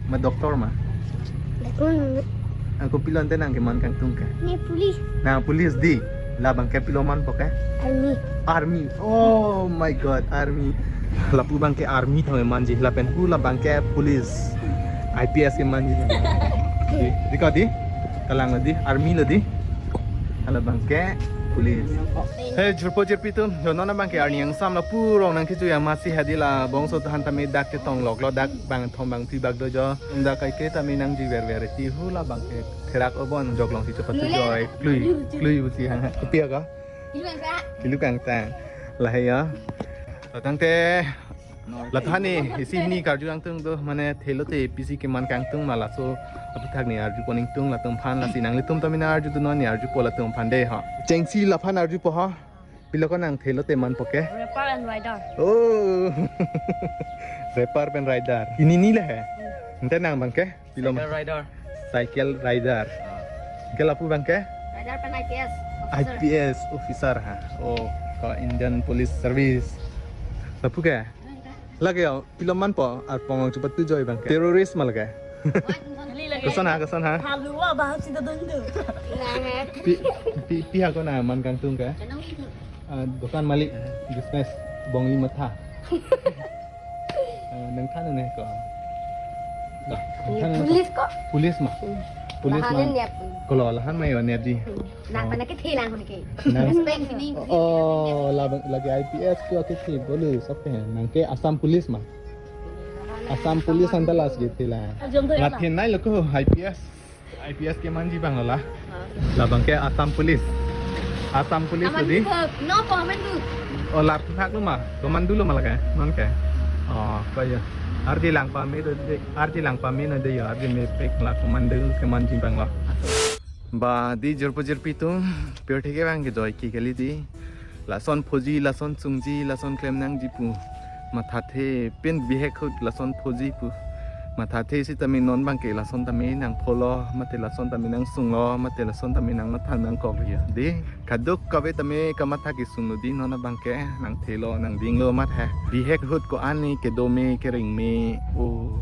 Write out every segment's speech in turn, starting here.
Ma doktor ma. Lekun Aku pilon tenang ke man kang tung ka. ni polis Nah, polis di labang ke piloman po ka. army. Army. Oh my god, army. Lapu bang ke army tho manji lapen hu labang ke police. IPS ke manji. Di ka di? Kalang di army lo di. Ala bang ke police. Hey, jurpo jerpi tu, jono na bang ke army yang sam la purong nang kicu yang masih hadila bongso tahan tami dak ke tong lok lo dak bang thong bang pi bag do jo. Nda kai ke tami nang ji ver ti hu la bang ke therak obon jok long si cepat tu joy. Klui buti hang. Kepia ka? Kilu kang tang. Lah ya. Tang te la thani isi ni kar ju ang tung do mane thelo te pisi ke man kang tung mala so apu thak ni arju poning tung la tum phan la sinang le tum tamina arju tu no ni arju pola tum phan de ha. Chengsi la phan arju po ha. Piloko nang thelo te man poke. Rapper and rider. Oh. Rapper pen rider. Ini ni lah hai. Ente nang bang ke? Pilom rider. cycle rider. Ke lapu bang ke? Rider pen IPS. IPS officer ha. Oh, ka Indian Police Service. Lapu ke? Lagi ya, piloman po at pong cepat tu joy bang ke? Teroris mal ke? Kesan ha? Halu wa bahas itu dundu. Pihak ko na man kang tung ke? Dukan malik business bong lima tha. Nang than ne ko. Polis kok. Police mah. Police mah. Lahanin ya. Kalau lahan mah ya net di. Nak mana ke thilang kon ke. Nang Respect sini. oh lagi IPS ko ke thi boleh sampai nang ke Assam Police mah. Assam Police andalas gitu lah. Latihan naik lo ko IPS ke manji bang lah. Labang ke Assam Police. Assam Police tadi. No comment tu. Oh lap hak lu mah. Koman dulu malah ke. Non ke. Oh kaya. Arti lang pamit ada ya arti mepek lah koman dulu ke manji bang lah. Ba di jerpo jerpi tu pure theke bang ke joy ki kali di. Lason phoji lason sungji lason klem nang jipu. Mathathe pen bihek khut lason phoji pu. Mathathe si tami non bang ke lason tami nang pholo mate lason tami nang sunglo mate lason tami nang mathan nang kok ya di kaduk kabe tami kamatha ki sungno di nona bang ke nang thelo nang dinglo mat ha bihek hut ko ani ke dome ke ring me o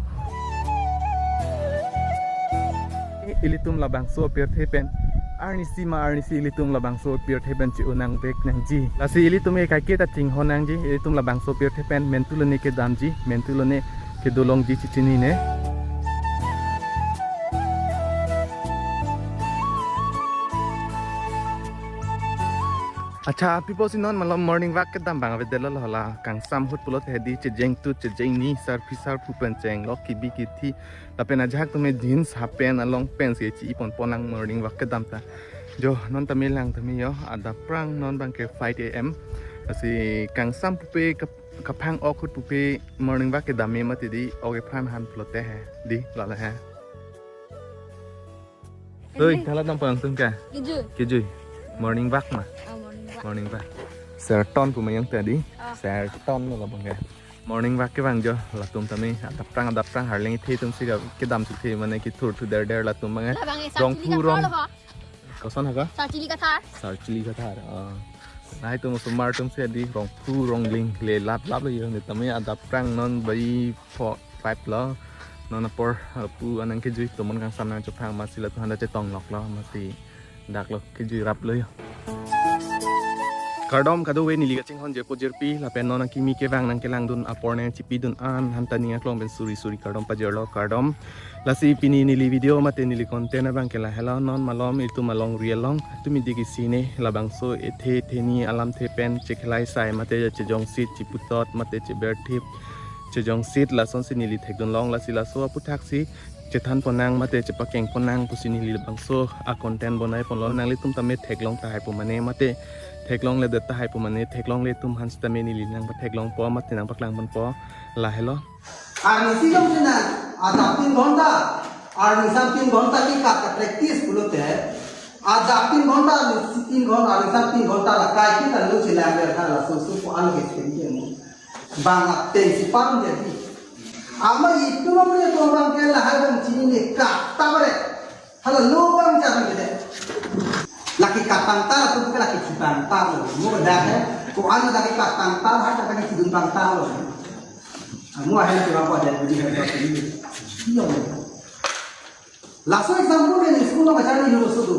ilitum labang so per thepen arni si ilitum labang so per thepen chi unang bek nang ji lasi ilitum e kai ke ta ting honang ji ilitum labang so per thepen mentulone ke damji mentulone ke dolong di cicini ne Acha people sinon malam morning walk ke dam bang vedela hala kang sam hut pulot hedi chejeng tu chejeng ni sar pisar pupen cheng lok ki bi ki thi tapen ajak tume jeans hapen along pants ke chi pon ponang morning walk ke dam ta jo non tamil lang tami yo ada prang non bang ke 5 am asi kang sam pupe kapang okut pupe morning walk ke dame mati di oge phan han plote hai di lala hai oi thala nam pang tung ka keju morning walk ma morning walk serton pu mayang tadi serton lo bang morning walk ke bang jo la tum tami adap prang harling thi tum si ke dam si thi mane ki thur thu der la tum bang rong pu rong kosan ha ka sar chili ka thar Nai tu musuh martum sih di rong pu rong ling le lap lo yang ni tami ada prang non bayi po pipe lo non apor pu anang kejui temen kang sama cepang masih lah tu hendak cetong lok lo masih dak lo kejui rap lo yo Kardom kado we nili kacing hon jepo jerpi la pen non kimi ke bang nang kelang dun apor nang cipi dun an hantani aklong ben suri kardom pajer lo kardom lasi pini nili video mate nili konten bang kela hello non malom itu malong real long tumi digi sine labang so ethe theni alam the pen chekhlai sai mate chejong sit chiputot mate cheber thip chejong sit la son sinili thekdon long la sila so puthak si chethan ponang mate chepakeng ponang pusinili labang so a content bonai ponlon nang litum tame theklong ta hai po mane mate theklong le data hai po mane theklong le tum hans tame nili nang theklong po mate nang paklang bon po la hello Arni silong sina ada 3 घंटा arni sam 3 घंटा की का प्रैक्टिस बोलते हैं ada 3 घंटा 3 घंटा arni sam 3 घंटा la kai ki ta lu chila ber kha la so ko an ke ke ni bang te si pam jadi ama itu namanya to bang ke la ha bang chini ni ka ta bare hala lu bang cha bang de laki katang tar tu ke laki chitang tar lo mo da hai ko an da ki katang tar ha ta ki chidung tang tar lo Mua hay là tụi nó có thể đi học tập Lasso example ni school macam ni dulu sudu.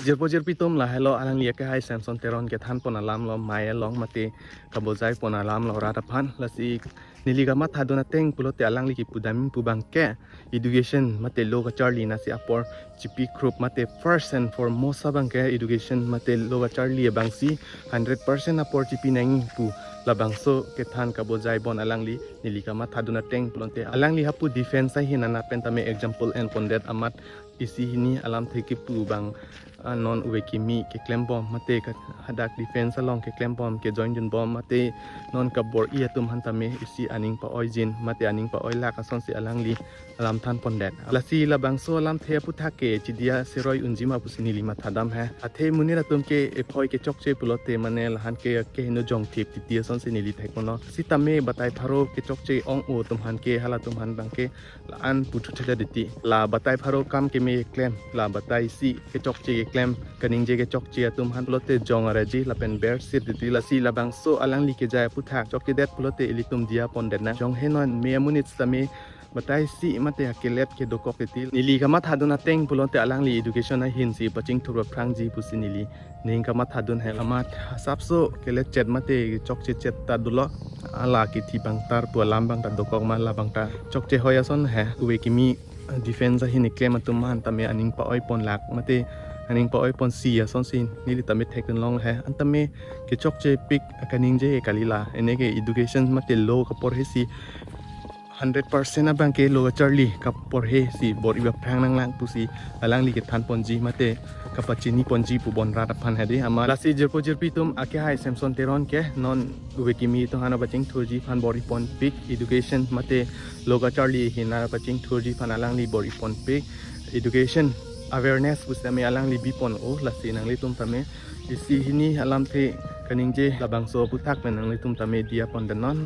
Jerpo pitum lah hello alang liya ke hai Samson teron ke than pon alam lo maya long mate kabozai pon alam lo radapan lasi niliga mat hadona teng pulo te alang liki pudam pubang ke education mate loga charlie nasi apor GP group mate first and foremost sabang ke education mate loga charlie bangsi 100% apor GP nang pu labangso ke than kabozai bon alang li niliga mat hadona teng pulo te alang li hapu defense ai hinana pentame example and pondet amat isi ini alam theki pu bang non uwekimi ke claim bomb mate ka hadak defense along ke claim bomb ke join jun bomb mate non ka bor ia tum hantame isi aning pa oijin mate aning pa oila ka son si alang li alam than pondet lasi labang so alam the putha ke chidia seroi unjima pusini lima thadam ha athe munira tum ke ephoi ke chokche pulote mane lahan ke no jong thip titia son si nili thaikono sitame batai pharo ke chokche ong o tum han ke hala tum han bang ke an putu thela diti la batai pharo kam ke me claim la batai si ke chokche claim kaning je ke chokche tum han pulote jong araji la pen bear sit diti la si labang so alang li ke jaya putha chokke det pulote ilitum dia pondet na jong henon me munit tame batai si mate hakelet ke dokok ketil nili kamat haduna teng pulote alang li education na hin si paching thura prangji pusinili ning kamat hadun helamat sapso kelet chet mate chokche chet ta dulo ala ki thi bang tar pu lambang ta dokok ma labang ta chokche hoyason he uwe kimi defense hin claim atum han tame aning pa oi pon lak mate aning pa oi pon si son sin nili tame thekun long he antame ke chokche pik kaning je kalila enege education mate low kapor he si 100% abang ke lo charlie kapor he si bor iba prang nang lang pusi alang li ke than ponji mate kapachini ponji pu bon rata phan hade ama lasi jerpi tum ake hai Samson teron ke non uwekimi to hana baching thurji phan bori pon pick education mate loga charlie hina baching thurji phan alang li bori pon pick education awareness pusame alang li bipon o lasi nang li tum tame isi hini alam the kaningje labang so putak menang li tum tame dia pon danon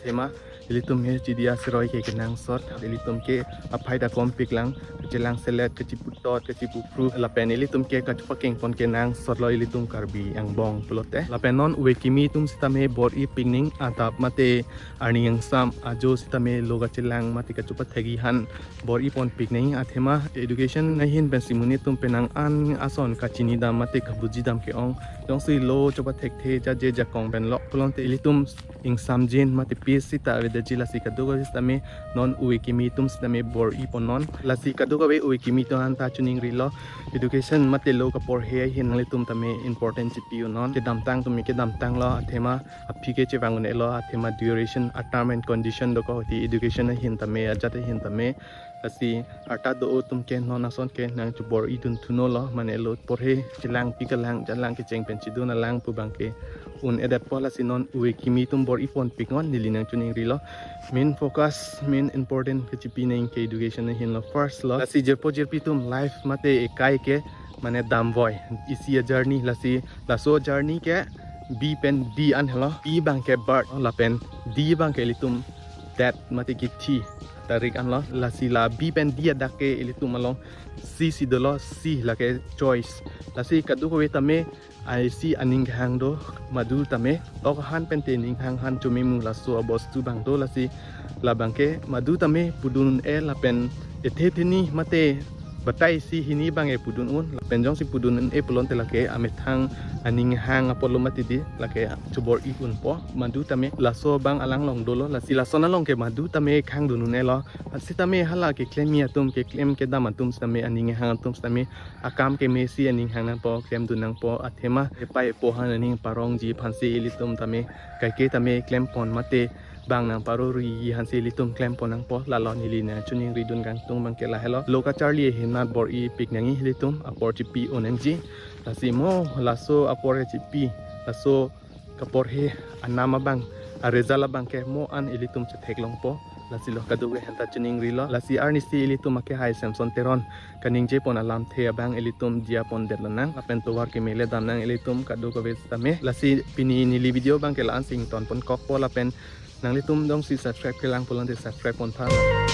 tema ilitum he chidia seroi ke kenang sot ilitum ke apai da kompik lang jelang selet ke ciputot ke cipupru la pen ilitum ke ka paking pon kenang sot lo ilitum karbi ang bong pelote la pen non uwekimi tum sitame bor i pingning atap mate arning yang sam ajo sitame loga chelang mate ka chupat thegi han bor i pon pingning athema education na hin ben simuni tum penang an ason ka chini dam mate ka buji dam ke ong jong si lo chupat thek the ja je jakong ben lok pelonte ilitum ing samjin mate pis sita daji lasi kaduga sistame non uwekimi tum sistame bor i ponon lasi kaduga we uwekimi to han ta chuning rilo education mate lo ka por he hin le tum tame important cpu non ke damtang tum ke damtang lo athema apike che wangun elo athema duration term and condition do ko ti education hin tame ajate hin tame lasi ata do tum ke non ason ke nang chu bor i dun thuno lo mane lo por he chilang pikalang jalang ke cheng pen chiduna lang pu bangke un edat pola sinon uwekimi tum bor i pon pikon nilinang chuning rilo main focus main important ke chipineng ke education hin lo first lo lasi jerpi tum life mate ekai ke mane dam boy isi journey lasi laso journey ke b pen d an hello b bang ke bird la pen d bang ke litum that mate ki thi tarik an lo lasi la b pen dia dake ilitum along c si dolo c la ke choice lasi kadu ko tame I see aning hang do madu tame ok han pentening hang han chumi mu la so bos tu bang do la si la bangke madu tame pudun e la pen ethe thini mate batai si hini bang e pudun un la pen jong si pudun e pulon te la ke ame thang aning hang apolo mati di la ke chubor i un po madu tame la so bang alang long do lo la si la so na long ke madu tame khang dun ne lo si tame hala ke claim ya tum ke claim ke dam tum tame aning hang tum tame akam ke me si aning hang na po claim dun nang po athema e pai po han aning parong ji phansi ilitum tame kai ke tame claim pon mate bang nang parori hansi litum claim ponang po lalon hilina chuning ridun gang tung bang ke la hello loka charlie hinat bor i pik nangi litum apor chipi onengji lasimo laso apor chipi laso kapor he anama bang arezala bang ke mo an ilitum che theklong po lasi lo kaduwe hanta chuning rilo lasi arnisi ilitum ke hai Samson teron kaning je pon alam the bang ilitum dia pon detlanang apen to war ke mele dam nang ilitum kadu ko tame lasi pini nili video bang ke la ansing ton pon kok po la pen nang litum dong si subscribe ke lang pulang de subscribe pon than